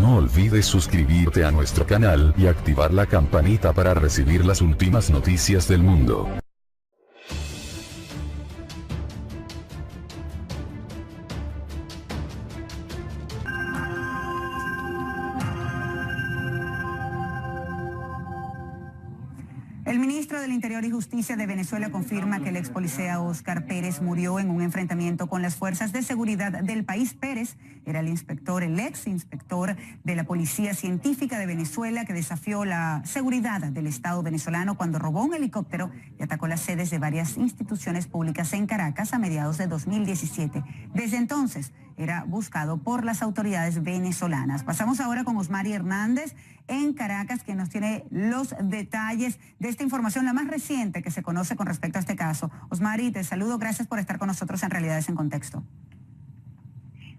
No olvides suscribirte a nuestro canal y activar la campanita para recibir las últimas noticias del mundo. El ministro del Interior y Justicia de Venezuela confirma que el ex policía Óscar Pérez murió en un enfrentamiento con las fuerzas de seguridad del país. Pérez era el ex inspector de la Policía Científica de Venezuela que desafió la seguridad del Estado venezolano cuando robó un helicóptero y atacó las sedes de varias instituciones públicas en Caracas a mediados de 2017. Desde entonces era buscado por las autoridades venezolanas. Pasamos ahora con Osmari Hernández en Caracas, que nos tiene los detalles de esta información, la más reciente que se conoce con respecto a este caso. Osmari, te saludo, gracias por estar con nosotros en Realidades en Contexto.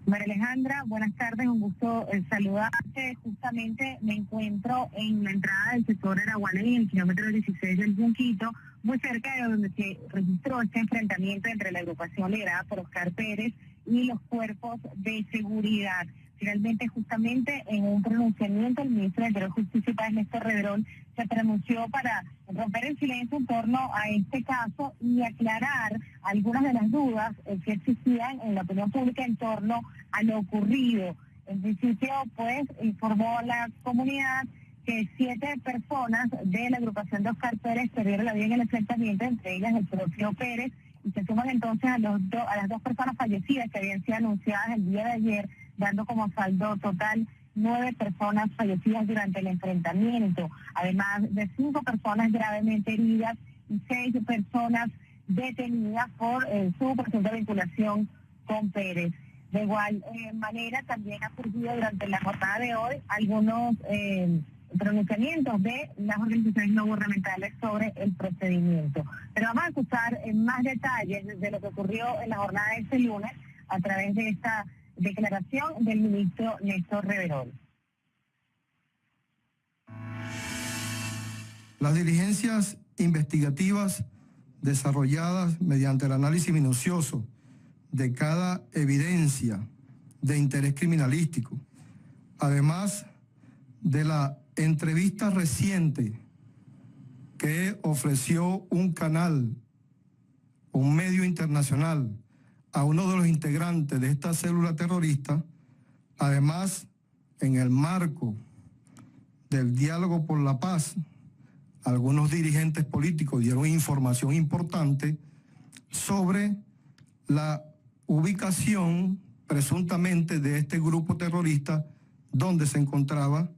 María Alejandra, buenas tardes, un gusto saludarte. Justamente me encuentro en la entrada del sector Araguana y en el kilómetro 16 del Junquito, muy cerca de donde se registró este enfrentamiento entre la agrupación liderada por Óscar Pérez y los cuerpos de seguridad. Finalmente, justamente en un pronunciamiento, el ministro de Interior y Justicia, Néstor Reverol, se pronunció para romper el silencio en torno a este caso y aclarar algunas de las dudas que existían en la opinión pública en torno a lo ocurrido. En principio, pues, informó a la comunidad que 7 personas de la agrupación de Óscar Pérez perdieron la vida en el enfrentamiento, entre ellas el propio Pérez, y se suman entonces a las 2 personas fallecidas que habían sido anunciadas el día de ayer, dando como saldo total 9 personas fallecidas durante el enfrentamiento, además de 5 personas gravemente heridas y 6 personas detenidas por su presunta vinculación con Pérez. De igual manera, también ha surgido durante la jornada de hoy algunos pronunciamientos de las organizaciones no gubernamentales sobre el procedimiento. Pero vamos a escuchar más detalles de lo que ocurrió en la jornada de este lunes a través de esta declaración del ministro Néstor Reverol. Las diligencias investigativas desarrolladas mediante el análisis minucioso de cada evidencia de interés criminalístico, además de la entrevista reciente que ofreció un canal, un medio internacional, a uno de los integrantes de esta célula terrorista, además, en el marco del diálogo por la paz, algunos dirigentes políticos dieron información importante sobre la ubicación presuntamente de este grupo terrorista donde se encontraba.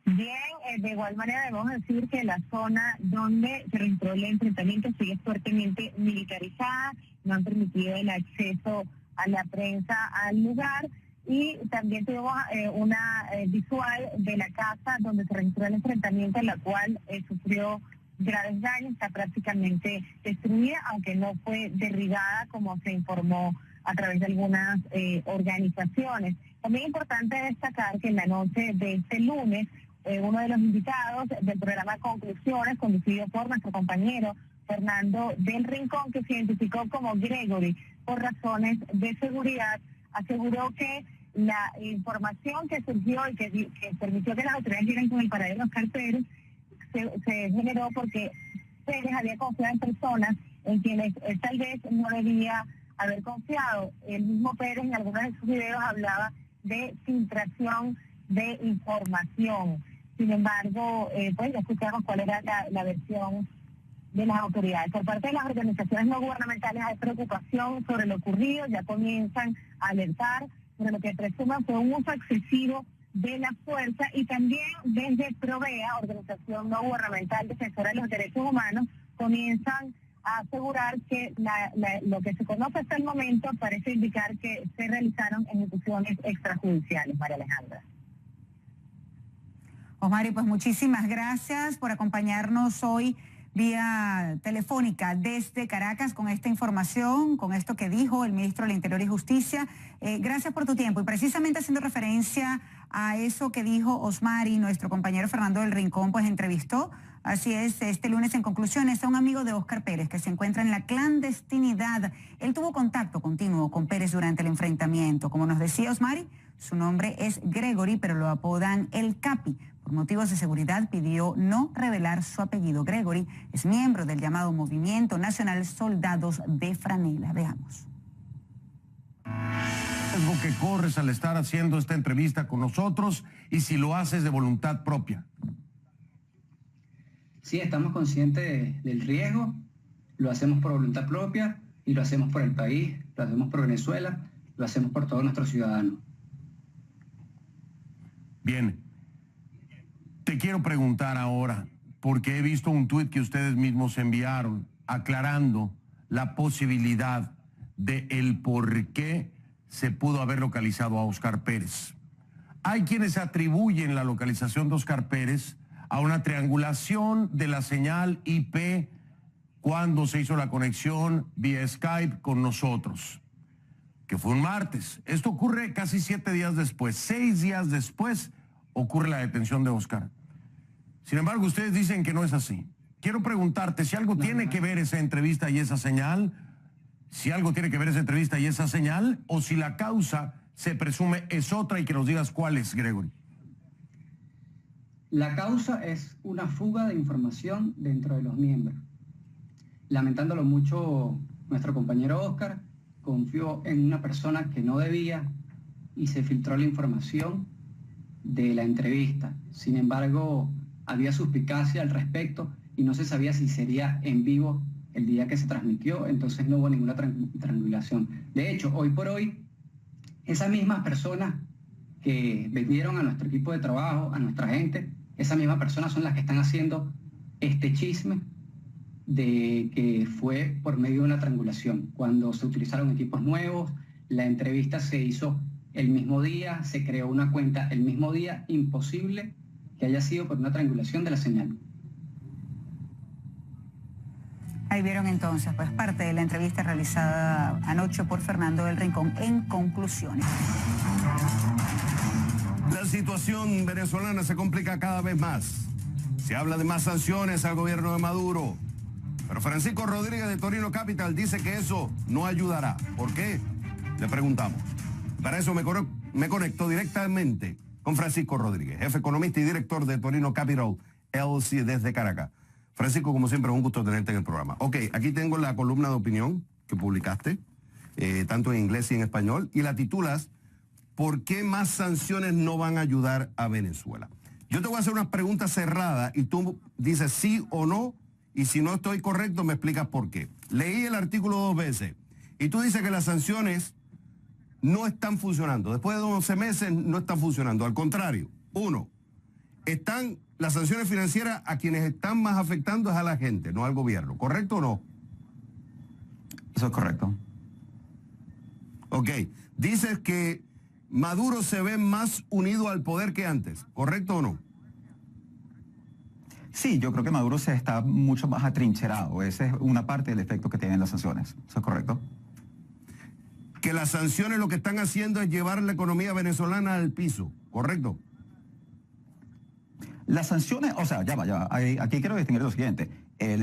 Bien, de igual manera debemos decir que la zona donde se registró el enfrentamiento sigue fuertemente militarizada, no han permitido el acceso a la prensa al lugar y también tuvimos una visual de la casa donde se registró el enfrentamiento, en la cual sufrió graves daños, está prácticamente destruida, aunque no fue derribada como se informó a través de algunas organizaciones. También es importante destacar que en la noche de este lunes, uno de los invitados del programa Conclusiones, conducido por nuestro compañero Fernando del Rincón, que se identificó como Gregory por razones de seguridad, aseguró que la información que surgió y que permitió que las autoridades dieran con el paradero de Óscar Pérez se generó porque Pérez había confiado en personas en quienes tal vez no debía haber confiado. El mismo Pérez en algunos de sus videos hablaba de filtración de información. Sin embargo, pues ya escuchamos cuál era la versión de las autoridades. Por parte de las organizaciones no gubernamentales hay preocupación sobre lo ocurrido, ya comienzan a alertar sobre lo que presuman fue un uso excesivo de la fuerza, y también desde Provea, organización no gubernamental defensora de los derechos humanos, comienzan a asegurar que lo que se conoce hasta el momento parece indicar que se realizaron ejecuciones extrajudiciales. María Alejandra. Osmari, pues muchísimas gracias por acompañarnos hoy vía telefónica desde Caracas con esta información, con esto que dijo el ministro del Interior y Justicia. Gracias por tu tiempo, y precisamente haciendo referencia a eso que dijo Osmari, nuestro compañero Fernando del Rincón pues entrevistó Así es, este lunes en conclusiones a un amigo de Óscar Pérez que se encuentra en la clandestinidad. Él tuvo contacto continuo con Pérez durante el enfrentamiento. Como nos decía Osmari, su nombre es Gregory, pero lo apodan El Capi. Por motivos de seguridad pidió no revelar su apellido. Gregory es miembro del llamado Movimiento Nacional Soldados de Franela. Veamos. Riesgo que corres al estar haciendo esta entrevista con nosotros y si lo haces de voluntad propia. Sí, estamos conscientes del riesgo, lo hacemos por voluntad propia y lo hacemos por el país, lo hacemos por Venezuela, lo hacemos por todos nuestros ciudadanos. Bien, te quiero preguntar ahora, porque he visto un tuit que ustedes mismos enviaron aclarando la posibilidad de el por qué se pudo haber localizado a Óscar Pérez. Hay quienes atribuyen la localización de Óscar Pérez a una triangulación de la señal IP cuando se hizo la conexión vía Skype con nosotros, que fue un martes. Esto ocurre casi 7 días después. 6 días después ocurre la detención de Óscar. Sin embargo, ustedes dicen que no es así. Quiero preguntarte si algo tiene que ver esa entrevista y esa señal, o si la causa se presume es otra y que nos digas cuál es, Gregory. La causa es una fuga de información dentro de los miembros. Lamentándolo mucho, nuestro compañero Óscar confió en una persona que no debía y se filtró la información de la entrevista. Sin embargo, había suspicacia al respecto y no se sabía si sería en vivo el día que se transmitió, entonces no hubo ninguna triangulación. De hecho, hoy por hoy, esas mismas personas que vendieron a nuestro equipo de trabajo, a nuestra gente, esas mismas personas son las que están haciendo este chisme de que fue por medio de una triangulación. Cuando se utilizaron equipos nuevos, la entrevista se hizo el mismo día, se creó una cuenta el mismo día, imposible que haya sido por una triangulación de la señal. Ahí vieron entonces, pues, parte de la entrevista realizada anoche por Fernando del Rincón en conclusiones. La situación venezolana se complica cada vez más. Se habla de más sanciones al gobierno de Maduro. Pero Francisco Rodríguez de Torino Capital dice que eso no ayudará. ¿Por qué? Le preguntamos. Para eso me conecto directamente con Francisco Rodríguez, jefe economista y director de Torino Capital LLC desde Caracas. Francisco, como siempre, un gusto tenerte en el programa. Ok, aquí tengo la columna de opinión que publicaste, tanto en inglés y en español, y la titulas ¿Por qué más sanciones no van a ayudar a Venezuela? Yo te voy a hacer unas preguntas cerradas y tú dices sí o no, y si no estoy correcto me explicas por qué. Leí el artículo 2 veces y tú dices que las sanciones no están funcionando. Después de 11 meses no están funcionando. Al contrario, las sanciones financieras a quienes están más afectando es a la gente, no al gobierno. ¿Correcto o no? Eso es correcto. Ok. Dices que Maduro se ve más unido al poder que antes. ¿Correcto o no? Sí, yo creo que Maduro se está mucho más atrincherado. Esa es una parte del efecto que tienen las sanciones. ¿Eso es correcto? Que las sanciones lo que están haciendo es llevar la economía venezolana al piso. ¿Correcto? Las sanciones, o sea, ya va. Aquí quiero distinguir lo siguiente.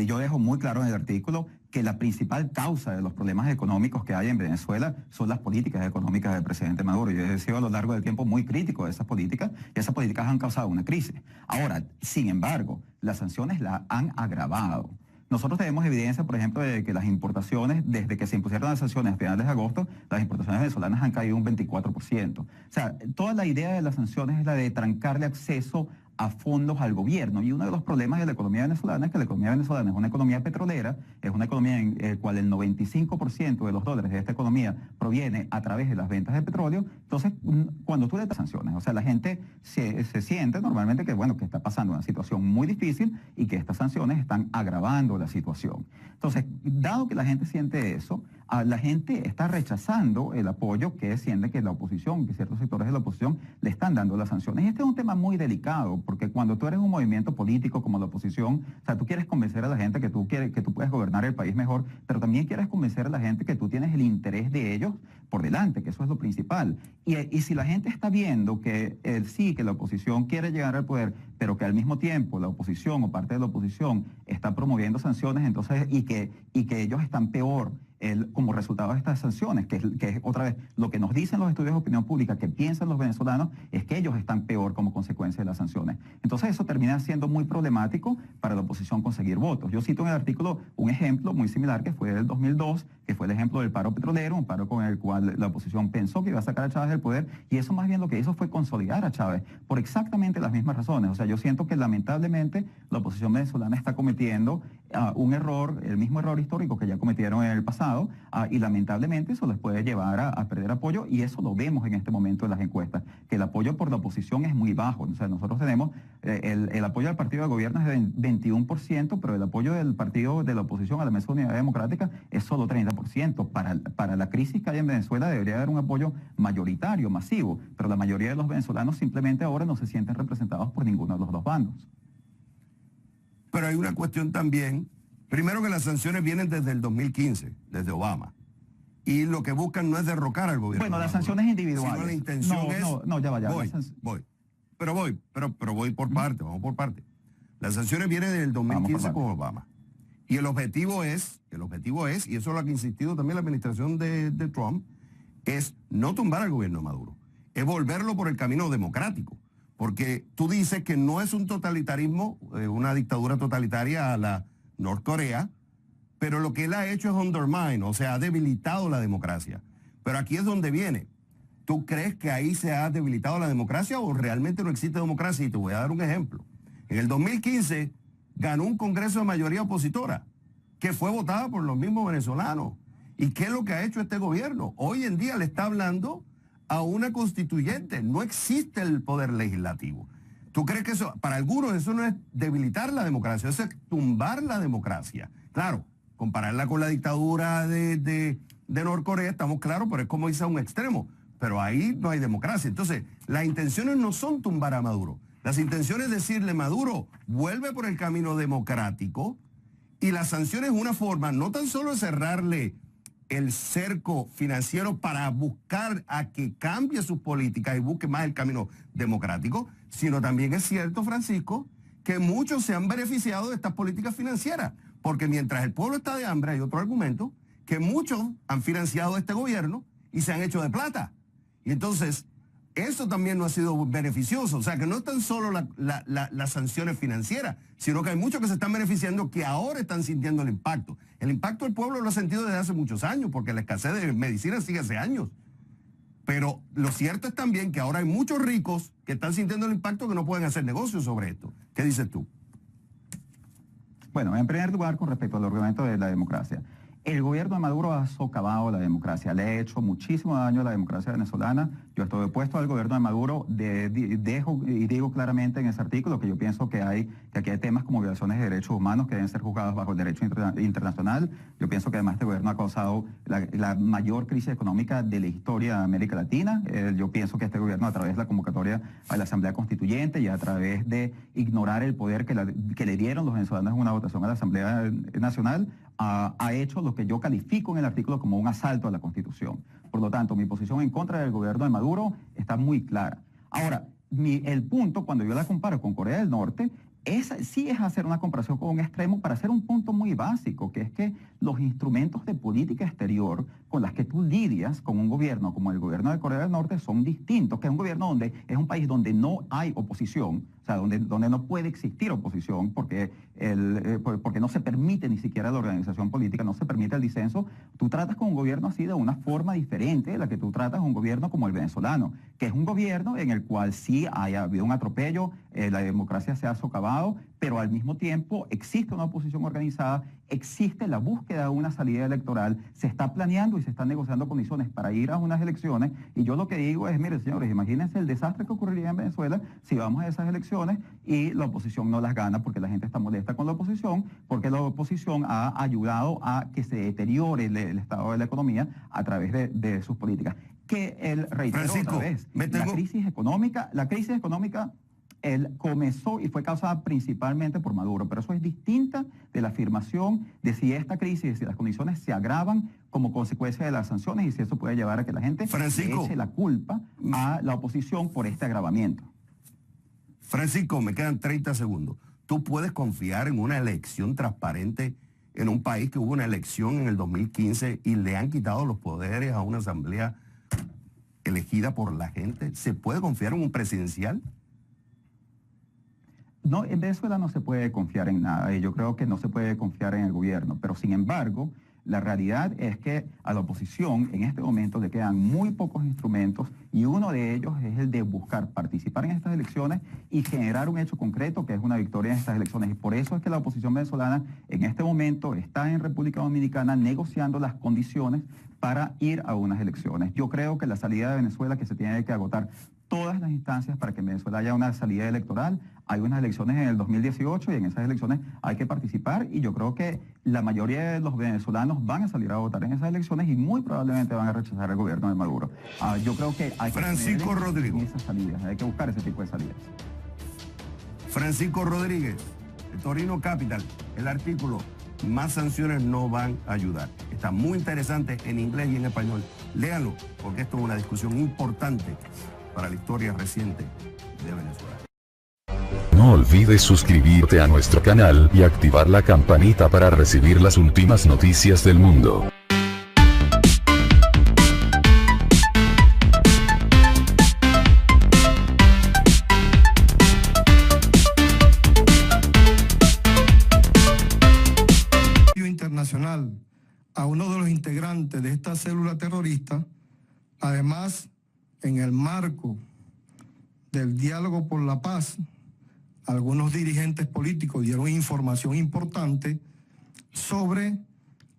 Yo dejo muy claro en el artículo que la principal causa de los problemas económicos que hay en Venezuela son las políticas económicas del presidente Maduro. Yo he sido a lo largo del tiempo muy crítico de esas políticas y esas políticas han causado una crisis. Ahora, sin embargo, las sanciones la han agravado. Nosotros tenemos evidencia, por ejemplo, de que las importaciones, desde que se impusieron las sanciones a finales de agosto, las importaciones venezolanas han caído un 24%. O sea, toda la idea de las sanciones es la de trancarle acceso a fondos al gobierno. Y uno de los problemas de la economía venezolana es que la economía venezolana es una economía petrolera, es una economía en la cual el 95% de los dólares de esta economía proviene a través de las ventas de petróleo. Entonces, cuando tú le das sanciones, o sea, la gente se siente normalmente que, bueno, que está pasando una situación muy difícil y que estas sanciones están agravando la situación. Entonces, dado que la gente siente eso, la gente está rechazando el apoyo que siente que la oposición, que ciertos sectores de la oposición le están dando las sanciones. Y este es un tema muy delicado, porque cuando tú eres un movimiento político como la oposición, o sea, tú quieres convencer a la gente que tú puedes gobernar el país mejor, pero también quieres convencer a la gente que tú tienes el interés de ellos por delante, que eso es lo principal. Y si la gente está viendo que sí, que la oposición quiere llegar al poder, pero que al mismo tiempo la oposición o parte de la oposición está promoviendo sanciones, entonces, y que ellos están peor como resultado de estas sanciones, que es otra vez lo que nos dicen los estudios de opinión pública, que piensan los venezolanos, es que ellos están peor como consecuencia de las sanciones. Entonces eso termina siendo muy problemático para la oposición conseguir votos. Yo cito en el artículo un ejemplo muy similar que fue del 2002, que fue el ejemplo del paro petrolero, un paro con el cual la oposición pensó que iba a sacar a Chávez del poder, y eso más bien lo que hizo fue consolidar a Chávez por exactamente las mismas razones. O sea, yo siento que lamentablemente la oposición venezolana está cometiendo un error, el mismo error histórico que ya cometieron en el pasado, y lamentablemente eso les puede llevar a perder apoyo, y eso lo vemos en este momento en las encuestas, que el apoyo por la oposición es muy bajo. O sea, nosotros tenemos, el apoyo del partido de gobierno es de 21%, pero el apoyo del partido de la oposición a la Mesa de Unidad Democrática es solo 30%. Para la crisis que hay en Venezuela debería haber un apoyo mayoritario, masivo, pero la mayoría de los venezolanos simplemente ahora no se sienten representados por ninguno de los dos bandos. Pero hay una cuestión también, primero que las sanciones vienen desde el 2015, desde Obama, y lo que buscan no es derrocar al gobierno. Bueno, las sanciones individuales. Sino la intención Pero voy por parte, vamos por parte. Las sanciones vienen desde el 2015 con Obama. Y el objetivo es, y eso es lo que ha insistido también la administración de Trump, es no tumbar al gobierno de Maduro, es volverlo por el camino democrático. Porque tú dices que no es un totalitarismo, una dictadura totalitaria a la Norcorea, pero lo que él ha hecho es undermine, o sea, ha debilitado la democracia. Pero aquí es donde viene. ¿Tú crees que ahí se ha debilitado la democracia o realmente no existe democracia? Y te voy a dar un ejemplo. En el 2015 ganó un congreso de mayoría opositora, que fue votada por los mismos venezolanos. ¿Y qué es lo que ha hecho este gobierno? Hoy en día le está hablando a una constituyente. No existe el poder legislativo. ¿Tú crees que eso, para algunos eso no es debilitar la democracia, eso es tumbar la democracia? Claro, compararla con la dictadura de Norcorea, estamos claros, pero es como irse a un extremo. Pero ahí no hay democracia. Entonces, las intenciones no son tumbar a Maduro. Las intenciones es decirle, Maduro, vuelve por el camino democrático, y la sanción es una forma no tan solo de cerrarle el cerco financiero para buscar a que cambie sus políticas y busque más el camino democrático, sino también es cierto, Francisco, que muchos se han beneficiado de estas políticas financieras, porque mientras el pueblo está de hambre, hay otro argumento, que muchos han financiado este gobierno y se han hecho de plata. Y entonces, eso también no ha sido beneficioso. O sea, que no es tan solo las sanciones financieras, sino que hay muchos que se están beneficiando que ahora están sintiendo el impacto. El impacto del pueblo lo ha sentido desde hace muchos años, porque la escasez de medicina sigue hace años. Pero lo cierto es también que ahora hay muchos ricos que están sintiendo el impacto que no pueden hacer negocios sobre esto. ¿Qué dices tú? Bueno, en primer lugar, con respecto al argumento de la democracia. El gobierno de Maduro ha socavado la democracia, le ha hecho muchísimo daño a la democracia venezolana. Yo estoy opuesto al gobierno de Maduro, dejo y digo claramente en ese artículo que yo pienso que aquí hay temas como violaciones de derechos humanos que deben ser juzgados bajo el derecho internacional. Yo pienso que además este gobierno ha causado la mayor crisis económica de la historia de América Latina. Yo pienso que este gobierno, a través de la convocatoria a la Asamblea Constituyente y a través de ignorar el poder que le dieron los venezolanos en una votación a la Asamblea Nacional, ha hecho lo que yo califico en el artículo como un asalto a la Constitución. Por lo tanto, mi posición en contra del gobierno de Maduro está muy clara. Ahora, el punto, cuando yo la comparo con Corea del Norte, sí es hacer una comparación con un extremo para hacer un punto muy básico, que es que los instrumentos de política exterior con las que tú lidias con un gobierno como el gobierno de Corea del Norte son distintos, que es un gobierno donde es un país donde no hay oposición, o sea, donde no puede existir oposición porque no se permite ni siquiera la organización política, no se permite el disenso. Tú tratas con un gobierno así de una forma diferente de la que tú tratas con un gobierno como el venezolano, que es un gobierno en el cual sí ha habido un atropello, la democracia se ha socavado, pero al mismo tiempo existe una oposición organizada, existe la búsqueda de una salida electoral, se está planeando y se están negociando condiciones para ir a unas elecciones, y yo lo que digo es, miren señores, imagínense el desastre que ocurriría en Venezuela si vamos a esas elecciones y la oposición no las gana porque la gente está molesta con la oposición, porque la oposición ha ayudado a que se deteriore el estado de la economía a través de sus políticas. Que el reitero otra vez, la crisis económica él comenzó y fue causada principalmente por Maduro, pero eso es distinta de la afirmación de si esta crisis, si las condiciones se agravan como consecuencia de las sanciones y si eso puede llevar a que la gente le eche la culpa a la oposición por este agravamiento. Francisco, me quedan 30 segundos. ¿Tú puedes confiar en una elección transparente en un país que hubo una elección en el 2015 y le han quitado los poderes a una asamblea elegida por la gente? ¿Se puede confiar en un presidencial? No, en Venezuela no se puede confiar en nada y yo creo que no se puede confiar en el gobierno, pero sin embargo, la realidad es que a la oposición en este momento le quedan muy pocos instrumentos y uno de ellos es el de buscar participar en estas elecciones y generar un hecho concreto que es una victoria en estas elecciones. Y por eso es que la oposición venezolana en este momento está en República Dominicana negociando las condiciones para ir a unas elecciones. Yo creo que la salida de Venezuela, que se tiene que agotar todas las instancias para que en Venezuela haya una salida electoral. Hay unas elecciones en el 2018 y en esas elecciones hay que participar y yo creo que la mayoría de los venezolanos van a salir a votar en esas elecciones y muy probablemente van a rechazar el gobierno de Maduro. Yo creo que hay que Francisco Rodríguez. esas salidas, hay que buscar ese tipo de salidas. Francisco Rodríguez, de Torino Capital, el artículo "Más sanciones no van a ayudar". Está muy interesante en inglés y en español. Léanlo, porque esto es una discusión importante para la historia reciente de Venezuela. No olvides suscribirte a nuestro canal y activar la campanita para recibir las últimas noticias del mundo. Internacional a uno de los integrantes de esta célula terrorista, además, en el marco del diálogo por la paz, algunos dirigentes políticos dieron información importante sobre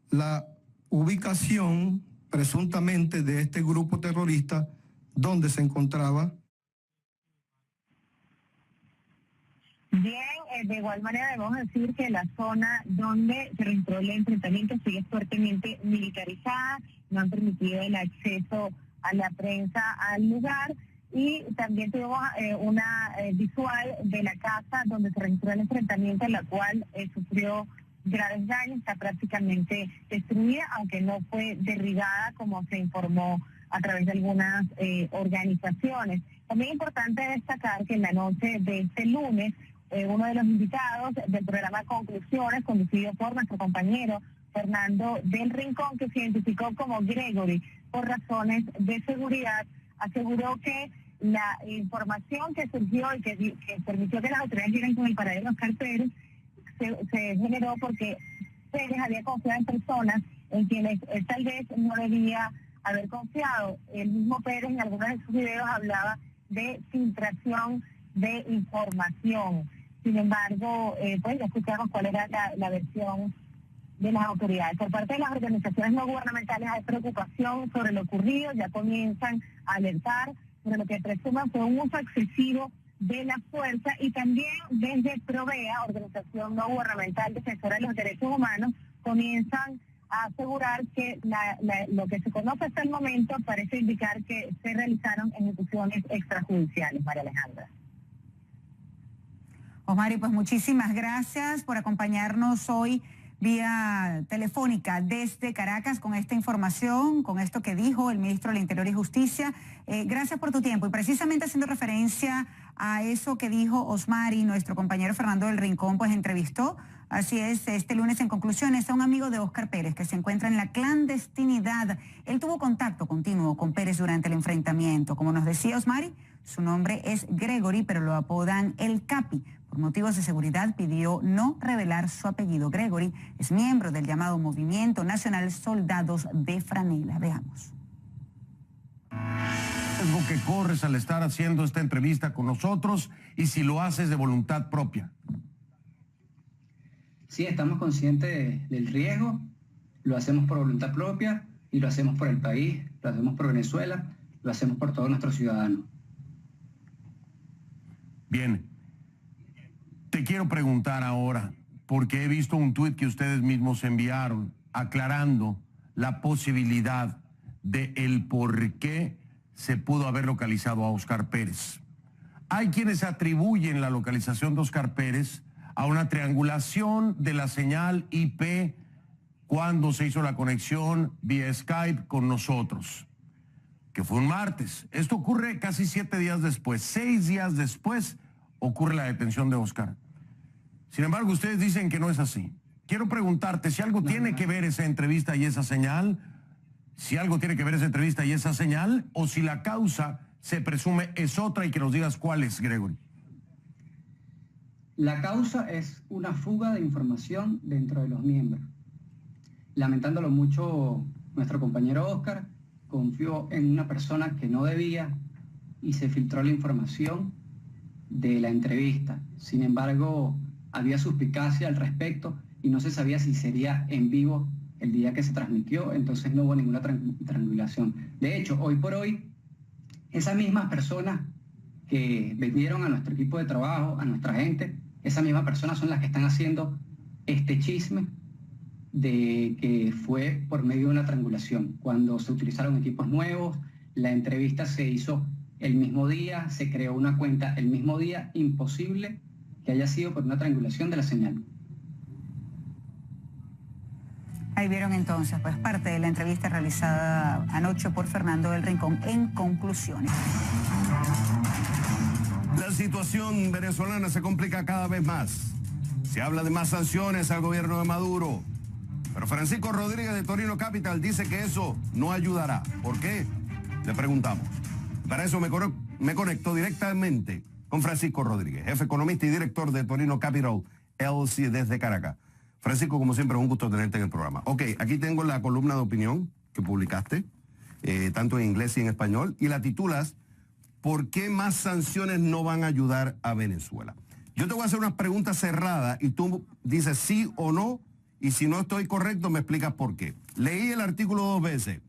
la ubicación presuntamente de este grupo terrorista donde se encontraba. Bien, de igual manera debemos decir que la zona donde se registró el enfrentamiento sigue fuertemente militarizada, no han permitido el acceso a la prensa al lugar y también tuvimos una visual de la casa donde se registró el enfrentamiento, en la cual sufrió graves daños, está prácticamente destruida, aunque no fue derribada como se informó a través de algunas organizaciones. También es importante destacar que en la noche de este lunes, uno de los invitados del programa Conclusiones, conducido por nuestro compañero Fernando del Rincón, que se identificó como Gregory por razones de seguridad, aseguró que la información que surgió y que permitió que las autoridades dieran con el paradero de Oscar Pérez se generó porque Pérez había confiado en personas en quienes tal vez no debía haber confiado. El mismo Pérez en algunos de sus videos hablaba de filtración de información. Sin embargo, pues ya escuchamos cuál era la versión de las autoridades. Por parte de las organizaciones no gubernamentales hay preocupación sobre lo ocurrido, ya comienzan a alertar sobre lo que presuman fue un uso excesivo de la fuerza y también desde Provea, organización no gubernamental defensora de los derechos humanos, comienzan a asegurar que lo que se conoce hasta el momento parece indicar que se realizaron ejecuciones extrajudiciales. María Alejandra. Osmari, pues muchísimas gracias por acompañarnos hoy vía telefónica desde Caracas con esta información, con esto que dijo el ministro del Interior y Justicia. Gracias por tu tiempo y precisamente haciendo referencia a eso que dijo Osmari, nuestro compañero Fernando del Rincón, pues entrevistó, así es, este lunes en Conclusiones, a un amigo de Oscar Pérez que se encuentra en la clandestinidad. Él tuvo contacto continuo con Pérez durante el enfrentamiento. Como nos decía Osmari, su nombre es Gregory, pero lo apodan El Capi. Por motivos de seguridad pidió no revelar su apellido. Gregory es miembro del llamado Movimiento Nacional Soldados de Franela. Veamos. Algo que corres al estar haciendo esta entrevista con nosotros y si lo haces de voluntad propia. Sí, estamos conscientes del riesgo, lo hacemos por voluntad propia y lo hacemos por el país, lo hacemos por Venezuela, lo hacemos por todos nuestros ciudadanos. Bien, te quiero preguntar ahora, porque he visto un tuit que ustedes mismos enviaron aclarando la posibilidad de el por qué se pudo haber localizado a Óscar Pérez. Hay quienes atribuyen la localización de Óscar Pérez a una triangulación de la señal IP cuando se hizo la conexión vía Skype con nosotros, que fue un martes. Esto ocurre casi 7 días después. 6 días después ocurre la detención de Óscar. Sin embargo, ustedes dicen que no es así. Quiero preguntarte si algo tiene que ver esa entrevista y esa señal, o si la causa se presume es otra y que nos digas cuál es, Gregory. La causa es una fuga de información dentro de los miembros. Lamentándolo mucho, nuestro compañero Óscar confió en una persona que no debía y se filtró la información de la entrevista. Sin embargo, había suspicacia al respecto y no se sabía si sería en vivo el día que se transmitió, entonces no hubo ninguna triangulación. De hecho, hoy por hoy, esas mismas personas que vendieron a nuestro equipo de trabajo, a nuestra gente, esas mismas personas son las que están haciendo este chisme de que fue por medio de una triangulación. Cuando se utilizaron equipos nuevos, la entrevista se hizo el mismo día, se creó una cuenta el mismo día, imposible que haya sido por una triangulación de la señal. Ahí vieron entonces, pues, parte de la entrevista realizada anoche por Fernando del Rincón. En conclusiones. La situación venezolana se complica cada vez más. Se habla de más sanciones al gobierno de Maduro. Pero Francisco Rodríguez de Torino Capital dice que eso no ayudará. ¿Por qué? Le preguntamos. Para eso me conecto directamente con Francisco Rodríguez, jefe economista y director de Torino Capital LLC desde Caracas. Francisco, como siempre, un gusto tenerte en el programa. Ok, aquí tengo la columna de opinión que publicaste, tanto en inglés y en español, y la titulas ¿Por qué más sanciones no van a ayudar a Venezuela? Yo te voy a hacer unas preguntas cerradas y tú dices sí o no, y si no estoy correcto me explicas por qué. Leí el artículo 2 veces.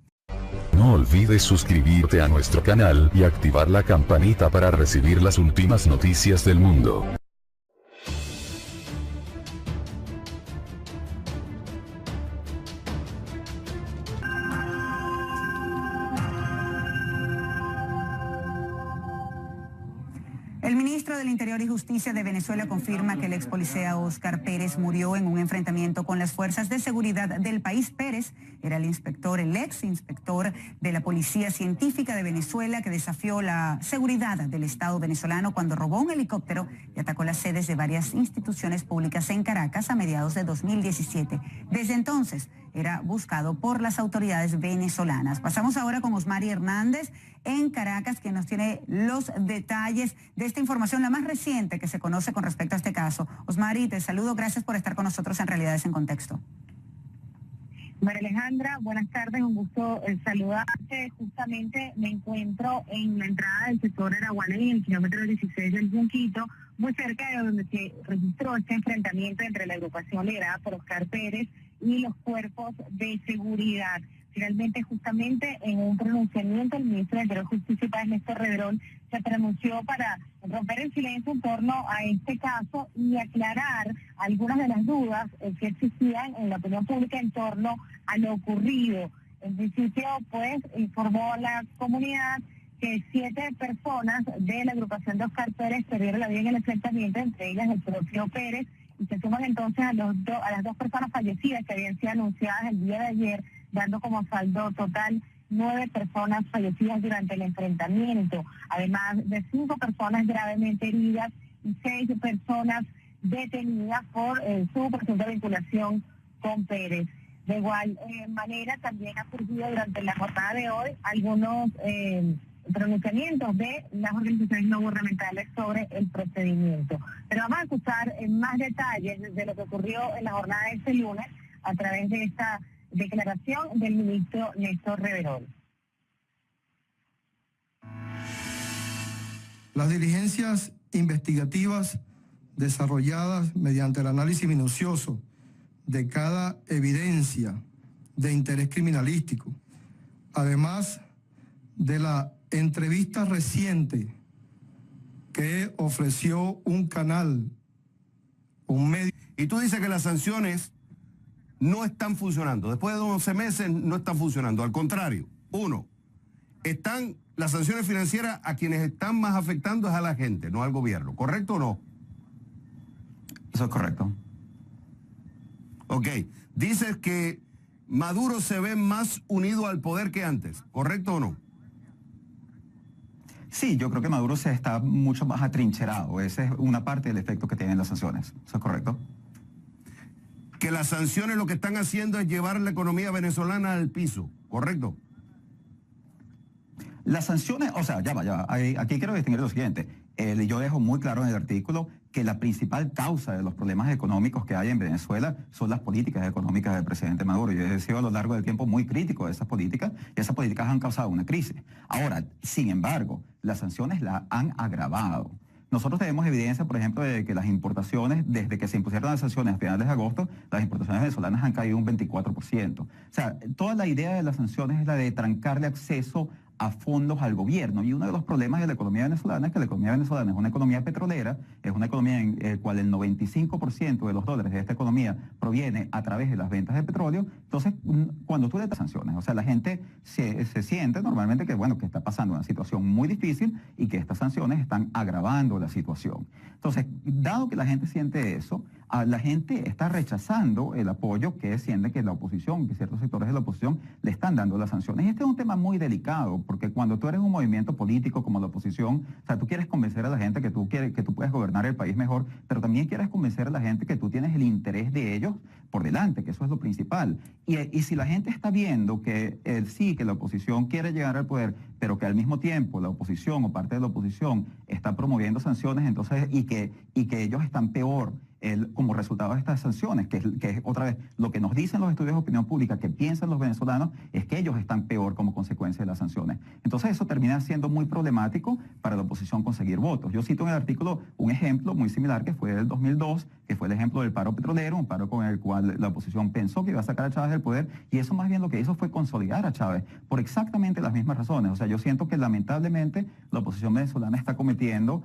No olvides suscribirte a nuestro canal y activar la campanita para recibir las últimas noticias del mundo. El ministro del Interior y Justicia de Venezuela confirma que el ex policía Óscar Pérez murió en un enfrentamiento con las fuerzas de seguridad del país. Pérez era el ex inspector de la Policía Científica de Venezuela que desafió la seguridad del Estado venezolano cuando robó un helicóptero y atacó las sedes de varias instituciones públicas en Caracas a mediados de 2017. Desde entonces era buscado por las autoridades venezolanas. Pasamos ahora con Osmari Hernández en Caracas, que nos tiene los detalles de esta información, la más reciente que se conoce con respecto a este caso. Osmari, te saludo, gracias por estar con nosotros en Realidades en Contexto. María Alejandra, buenas tardes, un gusto saludarte. Justamente me encuentro en la entrada del sector Araguaney, en el kilómetro 16 del Junquito, muy cerca de donde se registró este enfrentamiento entre la agrupación liderada por Óscar Pérez y los cuerpos de seguridad. Finalmente, justamente en un pronunciamiento, el ministro de Interior y Justicia, Néstor Reverol, se pronunció para romper el silencio en torno a este caso y aclarar algunas de las dudas que existían en la opinión pública en torno a lo ocurrido. En principio, pues, informó a la comunidad que 7 personas de la agrupación de Óscar Pérez perdieron la vida en el enfrentamiento, entre ellas el propio Pérez, y se suman entonces a las 2 personas fallecidas que habían sido anunciadas el día de ayer, dando como saldo total 9 personas fallecidas durante el enfrentamiento, además de 5 personas gravemente heridas y 6 personas detenidas por su presunta vinculación con Pérez. De igual manera, también ha surgido durante la jornada de hoy algunos pronunciamientos de las organizaciones no gubernamentales sobre el procedimiento. Pero vamos a escuchar más detalles de lo que ocurrió en la jornada de este lunes a través de esta declaración del ministro Néstor Reverol. Las diligencias investigativas desarrolladas mediante el análisis minucioso de cada evidencia de interés criminalístico, además de la entrevista reciente que ofreció un canal, un medio. Y tú dices que las sanciones no están funcionando. Después de 11 meses no están funcionando. Al contrario, uno, están las sanciones financieras a quienes están más afectando es a la gente, no al gobierno. ¿Correcto o no? Eso es correcto. Ok. Dices que Maduro se ve más unido al poder que antes. ¿Correcto o no? Sí, yo creo que Maduro se está mucho más atrincherado. Esa es una parte del efecto que tienen las sanciones. ¿Eso es correcto? Que las sanciones lo que están haciendo es llevar la economía venezolana al piso. ¿Correcto? Las sanciones, o sea, ya va. Aquí quiero distinguir lo siguiente. Yo dejo muy claro en el artículo que la principal causa de los problemas económicos que hay en Venezuela son las políticas económicas del presidente Maduro. Yo he sido a lo largo del tiempo muy crítico de esas políticas y esas políticas han causado una crisis. Ahora, sin embargo, las sanciones la han agravado. Nosotros tenemos evidencia, por ejemplo, de que las importaciones, desde que se impusieron las sanciones a finales de agosto, las importaciones venezolanas han caído un 24%. O sea, toda la idea de las sanciones es la de trancarle acceso a fondos al gobierno. Y uno de los problemas de la economía venezolana es que la economía venezolana es una economía petrolera, es una economía en la cual el 95% de los dólares de esta economía proviene a través de las ventas de petróleo. Entonces, cuando tú le das sanciones, o sea, la gente se siente normalmente que, bueno, que está pasando una situación muy difícil y que estas sanciones están agravando la situación. Entonces, dado que la gente siente eso, la gente está rechazando el apoyo que siente que la oposición, que ciertos sectores de la oposición le están dando las sanciones. Y este es un tema muy delicado, porque cuando tú eres un movimiento político como la oposición, o sea, tú quieres convencer a la gente que tú puedes gobernar el país mejor, pero también quieres convencer a la gente que tú tienes el interés de ellos por delante, que eso es lo principal. Y si la gente está viendo que sí, que la oposición quiere llegar al poder, pero que al mismo tiempo la oposición o parte de la oposición está promoviendo sanciones, entonces, y que ellos están peor como resultado de estas sanciones, que es otra vez lo que nos dicen los estudios de opinión pública, que piensan los venezolanos, es que ellos están peor como consecuencia de las sanciones. Entonces eso termina siendo muy problemático para la oposición conseguir votos. Yo cito en el artículo un ejemplo muy similar que fue del 2002, que fue el ejemplo del paro petrolero, un paro con el cual la oposición pensó que iba a sacar a Chávez del poder, y eso más bien lo que hizo fue consolidar a Chávez por exactamente las mismas razones. O sea, yo siento que lamentablemente la oposición venezolana está cometiendo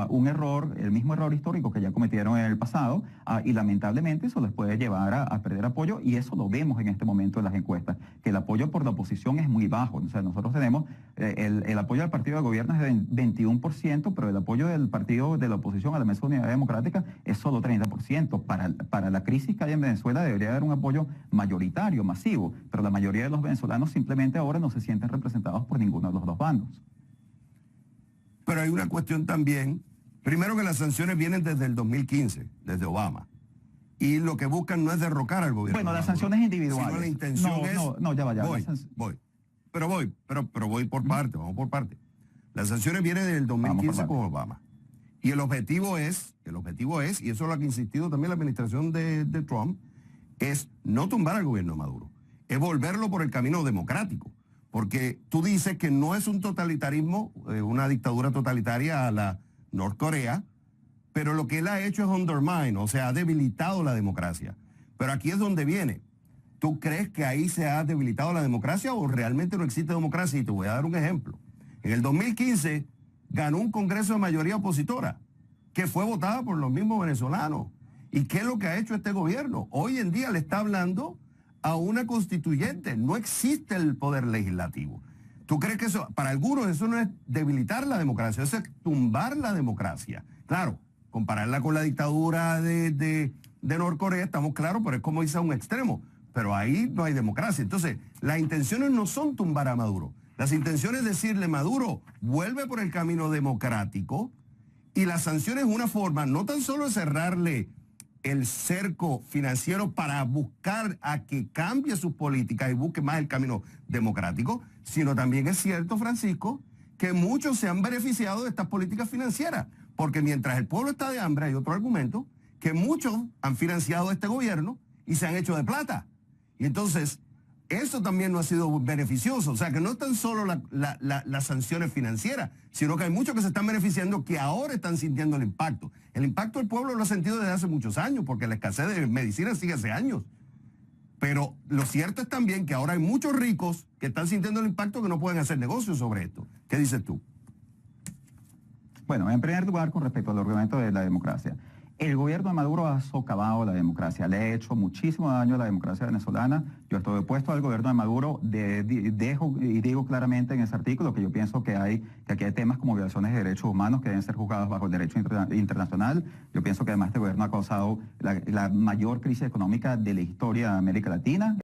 un error, el mismo error histórico que ya cometieron en el pasado, y lamentablemente eso les puede llevar a perder apoyo, y eso lo vemos en este momento en las encuestas, que el apoyo por la oposición es muy bajo. O sea, nosotros tenemos el apoyo del partido de gobierno es de 21%, pero el apoyo del partido de la oposición a la Mesa de Unidad Democrática es solo 30%. Para la crisis que hay en Venezuela debería haber un apoyo mayoritario, masivo, pero la mayoría de los venezolanos simplemente ahora no se sienten representados por ninguno de los dos bandos. Pero hay una cuestión también, primero que las sanciones vienen desde el 2015, desde Obama. Y lo que buscan no es derrocar al gobierno. Bueno, las sanciones individuales. Sino la intención Pero voy por parte, vamos por parte. Las sanciones vienen desde el 2015 con Obama. Y el objetivo es, y eso es lo que ha insistido también la administración de Trump, es no tumbar al gobierno de Maduro, es volverlo por el camino democrático. Porque tú dices que no es un totalitarismo, una dictadura totalitaria a la Norcorea, pero lo que él ha hecho es undermine, o sea, ha debilitado la democracia. Pero aquí es donde viene. ¿Tú crees que ahí se ha debilitado la democracia o realmente no existe democracia? Y te voy a dar un ejemplo. En el 2015 ganó un congreso de mayoría opositora, que fue votada por los mismos venezolanos. ¿Y qué es lo que ha hecho este gobierno? Hoy en día le está hablando a una constituyente. No existe el poder legislativo. ¿Tú crees que eso, para algunos eso no es debilitar la democracia, eso es tumbar la democracia? Claro, compararla con la dictadura de Norcorea, estamos claros, pero es como irse a un extremo. Pero ahí no hay democracia. Entonces, las intenciones no son tumbar a Maduro. Las intenciones es decirle, Maduro, vuelve por el camino democrático, y las sanciones es una forma no tan solo de cerrarle el cerco financiero para buscar a que cambie sus políticas y busque más el camino democrático, sino también es cierto, Francisco, que muchos se han beneficiado de estas políticas financieras, porque mientras el pueblo está de hambre, hay otro argumento, que muchos han financiado este gobierno y se han hecho de plata. Y entonces, eso también no ha sido beneficioso. O sea, que no es tan solo las sanciones financieras, sino que hay muchos que se están beneficiando que ahora están sintiendo el impacto. El impacto del pueblo lo ha sentido desde hace muchos años, porque la escasez de medicina sigue hace años. Pero lo cierto es también que ahora hay muchos ricos que están sintiendo el impacto que no pueden hacer negocios sobre esto. ¿Qué dices tú? Bueno, en primer lugar, con respecto al argumento de la democracia. El gobierno de Maduro ha socavado la democracia, le ha hecho muchísimo daño a la democracia venezolana. Yo estoy opuesto al gobierno de Maduro, dejo y digo claramente en ese artículo que yo pienso que aquí hay temas como violaciones de derechos humanos que deben ser juzgados bajo el derecho internacional. Yo pienso que además este gobierno ha causado la mayor crisis económica de la historia de América Latina.